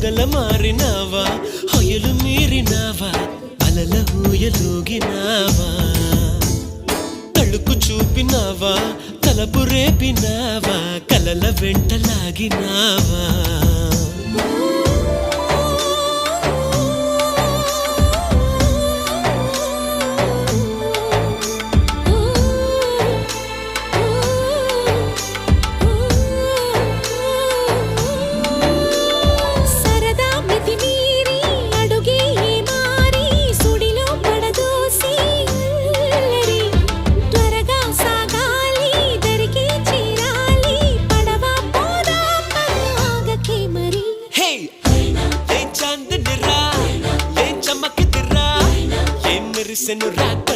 పగల మారినావా హొయలు మీరినావా అలల ఊయలూగినావా తళుకు చూపినావా తలపు రేపినావా కలల వెంటలాగినావా Sen rato